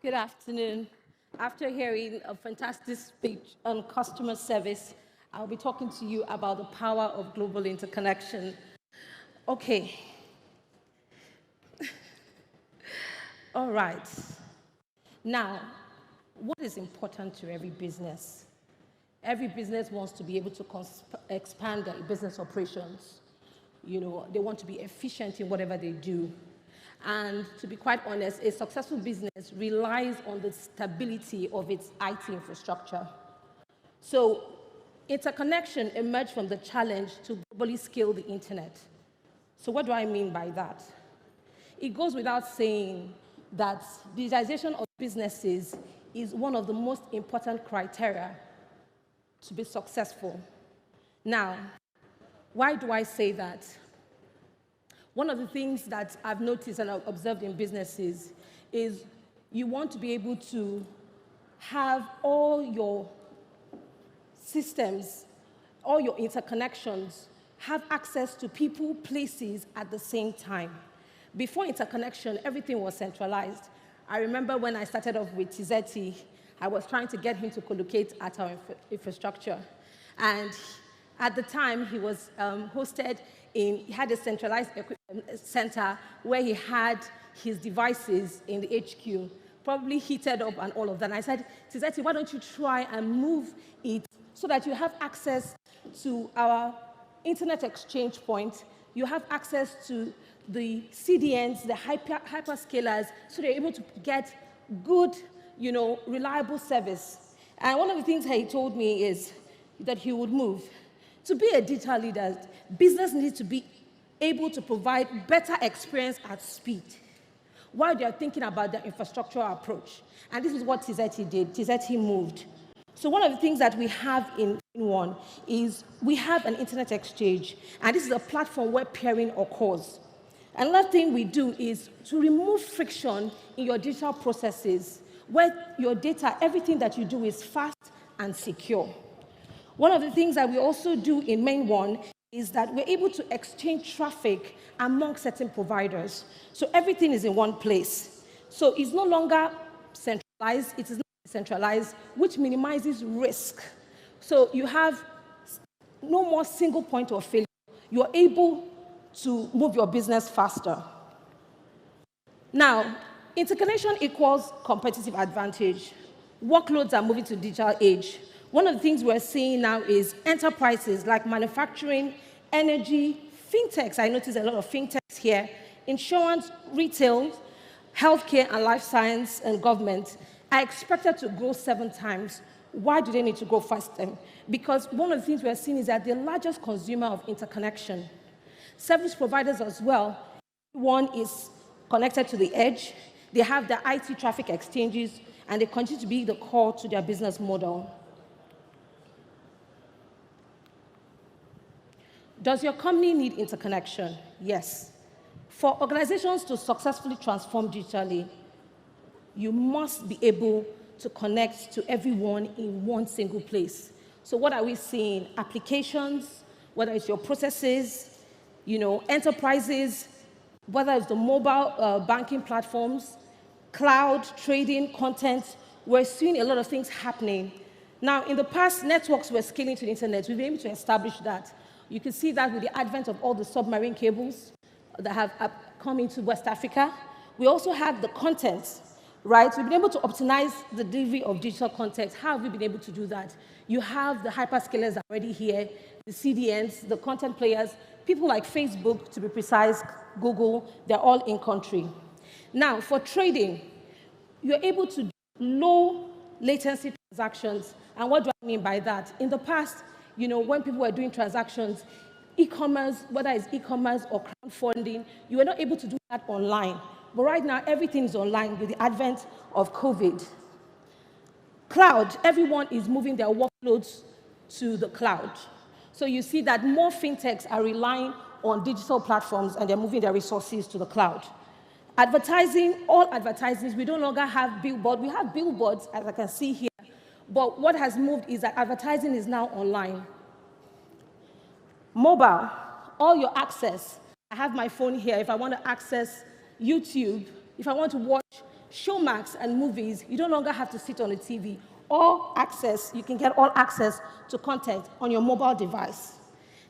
Good afternoon. After hearing a fantastic speech on customer service, I'll be talking to you about the power of global interconnection. Okay. All right. Now, what is important to every business? Every business wants to be able to expand their business operations. They want to be efficient in whatever they do. And to be quite honest, a successful business relies on the stability of its IT infrastructure. So interconnection emerged from the challenge to globally scale the internet. So what do I mean by that? It goes without saying that digitization of businesses is one of the most important criteria to be successful. Now, why do I say that? One of the things that I've noticed and I've observed in businesses is you want to be able to have all your systems, all your interconnections, have access to people, places at the same time. Before interconnection, everything was centralized. I remember when I started off with Tizeti, I was trying to get him to collocate at our infrastructure. And at the time, he was he had a centralized center where he had his devices in the HQ, probably heated up and all of that. And I said, Tizeti, why don't you try and move it so that you have access to our internet exchange point, you have access to the CDNs, the hyperscalers, so they're able to get good, reliable service. And one of the things he told me is that he would move. To be a digital leader, business needs to be able to provide better experience at speed while they're thinking about their infrastructural approach. And this is what Tizeti did. Tizeti moved. So one of the things that we have in MainOne is we have an internet exchange, and this is a platform where pairing occurs. Another thing we do is to remove friction in your digital processes, where your data, everything that you do is fast and secure. One of the things that we also do in MainOne is that we're able to exchange traffic among certain providers. So everything is in one place. So it's no longer centralized, it is not centralized, which minimizes risk. So you have no more single point of failure. You're able to move your business faster. Now, interconnection equals competitive advantage. Workloads are moving to digital age. One of the things we're seeing now is enterprises like manufacturing, energy, fintechs. I notice a lot of fintechs here, insurance, retail, healthcare and life science and government are expected to grow 7 times. Why do they need to grow faster? Because one of the things we're seeing is that the largest consumer of interconnection. Service providers as well, one is connected to the edge, they have their IT traffic exchanges, and they continue to be the core to their business model. Does your company need interconnection? Yes. For organizations to successfully transform digitally, you must be able to connect to everyone in one single place. So what are we seeing? Applications, whether it's your processes, enterprises, whether it's the mobile banking platforms, cloud, trading, content, we're seeing a lot of things happening. Now, in the past, networks were scaling to the internet. We've been able to establish that. You can see that with the advent of all the submarine cables that have come into West Africa. We also have the content, right? We've been able to optimize the delivery of digital content. How have we been able to do that? You have the hyperscalers already here, the CDNs, the content players, people like Facebook, to be precise, Google, they're all in country. Now, for trading, you're able to do low latency transactions. And what do I mean by that? In the past, when people were doing transactions, e-commerce, whether it's e-commerce or crowdfunding, you were not able to do that online. But right now, everything is online with the advent of COVID. Cloud, everyone is moving their workloads to the cloud. So you see that more fintechs are relying on digital platforms and they're moving their resources to the cloud. Advertising, all advertising, we no longer have billboards. We have billboards, as I can see here. But what has moved is that advertising is now online. Mobile, all your access. I have my phone here. If I want to access YouTube, if I want to watch Showmax and movies, you no longer have to sit on a TV. All access, you can get all access to content on your mobile device.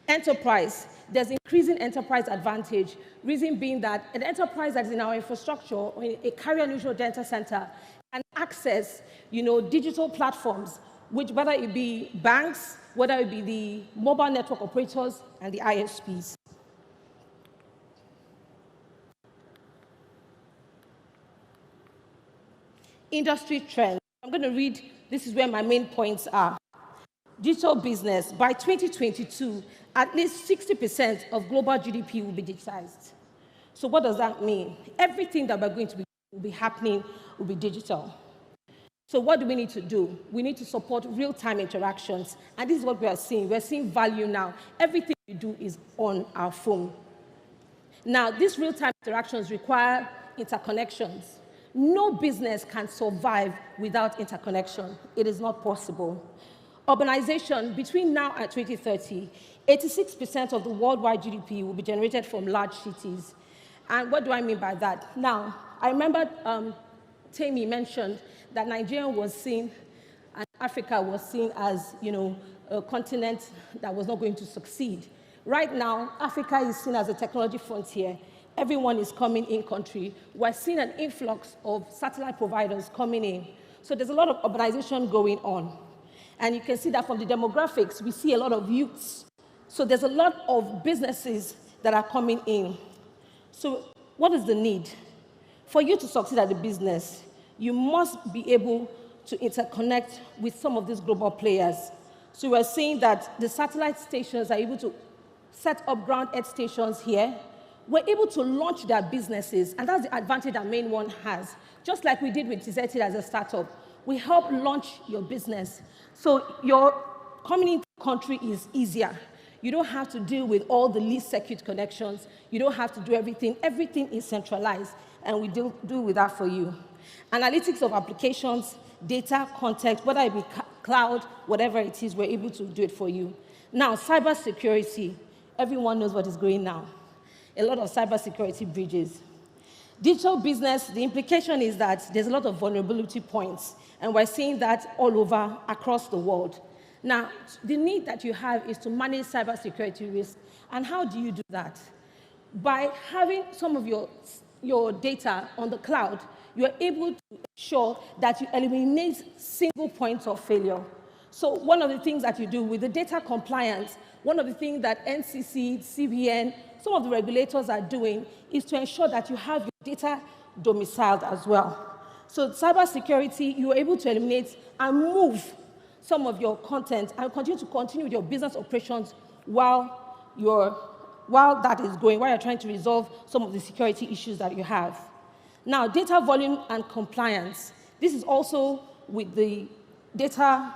Enterprise, there's increasing enterprise advantage, reason being that an enterprise that is in our infrastructure or in a carrier-neutral data center can access, digital platforms, which whether it be banks, whether it be the mobile network operators and the ISPs. Industry trends. I'm going to read, this is where my main points are. Digital business, by 2022, at least 60% of global GDP will be digitized. So what does that mean? Everything that we're going to be happening will be digital. So what do we need to do? We need to support real-time interactions, and this is what we are seeing. We're seeing value now. Everything we do is on our phone. Now, these real-time interactions require interconnections. No business can survive without interconnection. It is not possible. Urbanization, between now and 2030, 86% of the worldwide GDP will be generated from large cities. And what do I mean by that? Now, I remember Tammy mentioned that Nigeria was seen, and Africa was seen as, a continent that was not going to succeed. Right now, Africa is seen as a technology frontier. Everyone is coming in country. We're seeing an influx of satellite providers coming in. So there's a lot of urbanization going on. And you can see that from the demographics, we see a lot of youths. So there's a lot of businesses that are coming in. So what is the need? For you to succeed at the business, you must be able to interconnect with some of these global players. So we're seeing that the satellite stations are able to set up ground earth stations here. We're able to launch their businesses, and that's the advantage that MainOne has. Just like we did with Tizeti as a startup, we help launch your business. So your coming into the country is easier. You don't have to deal with all the least circuit connections. You don't have to do everything. Everything is centralized, and we do with that for you. Analytics of applications, data, context, whether it be cloud, whatever it is, we're able to do it for you. Now, cybersecurity. Everyone knows what is going now. A lot of cybersecurity breaches. Digital business, the implication is that there's a lot of vulnerability points, and we're seeing that all over across the world. Now, the need that you have is to manage cybersecurity risk, and how do you do that? By having some of your data on the cloud, you're able to ensure that you eliminate single points of failure. So one of the things that you do with the data compliance, one of the things that NCC, CBN, some of the regulators are doing is to ensure that you have your data domiciled as well. So cybersecurity, you're able to eliminate and move some of your content and continue with your business operations while that is going, while you're trying to resolve some of the security issues that you have. Now, data volume and compliance. This is also with data,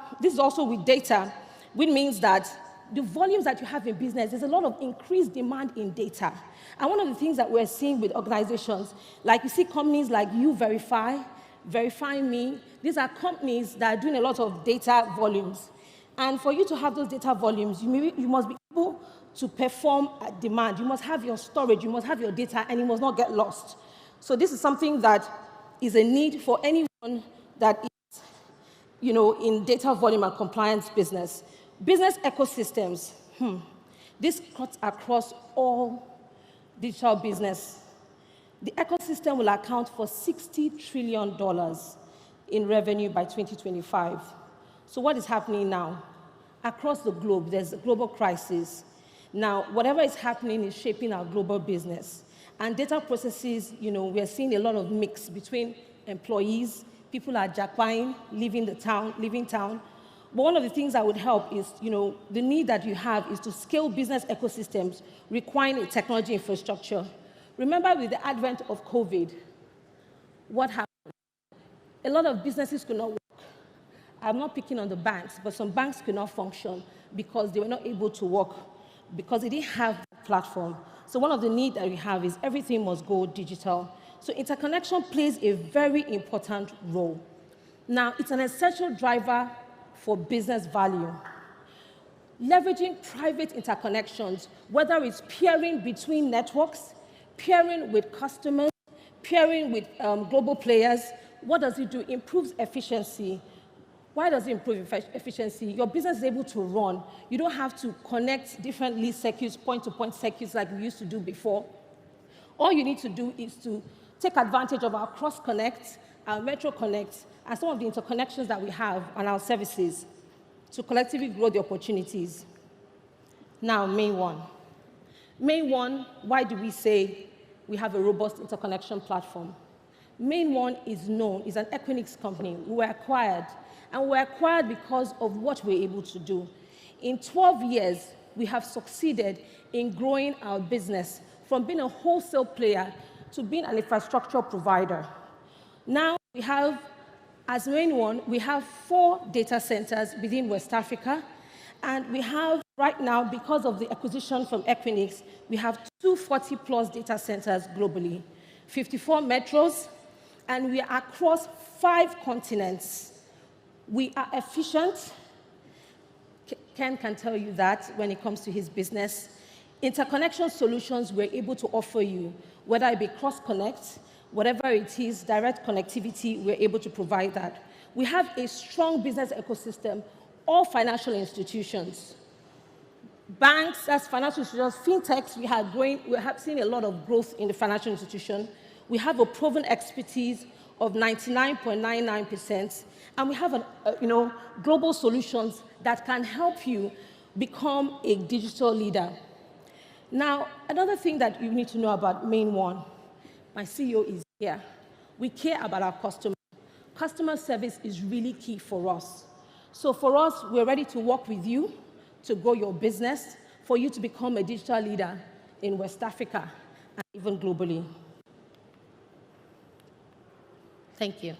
which means that the volumes that you have in business, there's a lot of increased demand in data. And one of the things that we're seeing with organizations, like you see companies like YouVerify, VerifyMe, these are companies that are doing a lot of data volumes. And for you to have those data volumes, you must be able to perform at demand. You must have your storage, you must have your data, and it must not get lost. So this is something that is a need for anyone that is, in data volume and compliance business. Business ecosystems. This cuts across all digital business. The ecosystem will account for $60 trillion in revenue by 2025. So what is happening now? Across the globe, there's a global crisis. Now, whatever is happening is shaping our global business. And data processes, we're seeing a lot of mix between employees. People are jackpying, leaving town. But one of the things that would help is, the need that you have is to scale business ecosystems requiring a technology infrastructure. Remember with the advent of COVID, what happened? A lot of businesses could not work. I'm not picking on the banks, but some banks could not function because they were not able to work because they didn't have that platform. So one of the needs that we have is everything must go digital. So interconnection plays a very important role. Now, it's an essential driver for business value. Leveraging private interconnections, whether it's peering between networks, peering with customers, peering with global players, what does it do? It improves efficiency. Why does it improve efficiency? Your business is able to run. You don't have to connect different lead circuits, point-to-point circuits like we used to do before. All you need to do is to take advantage of our Cross Connect, our Metro Connect, and some of the interconnections that we have on our services to collectively grow the opportunities. Now, MainOne. MainOne, why do we say we have a robust interconnection platform? MainOne is an Equinix company. We were acquired, and we were acquired because of what we're able to do. In 12 years, we have succeeded in growing our business from being a wholesale player to being an infrastructure provider. Now we have, as MainOne, we have 4 data centers within West Africa, and we have right now, because of the acquisition from Equinix, we have 240+ data centers globally, 54 metros, and we are across 5 continents. We are efficient. Ken can tell you that when it comes to his business. Interconnection solutions we're able to offer you, whether it be cross-connect, whatever it is, direct connectivity, we're able to provide that. We have a strong business ecosystem, all financial institutions. Banks, as financial institutions, fintechs, we have seen a lot of growth in the financial institution. We have a proven expertise of 99.99%, and we have global solutions that can help you become a digital leader. Now, another thing that you need to know about MainOne, my CEO is here. We care about our customers. Customer service is really key for us. So for us, we're ready to work with you to grow your business, for you to become a digital leader in West Africa and even globally. Thank you.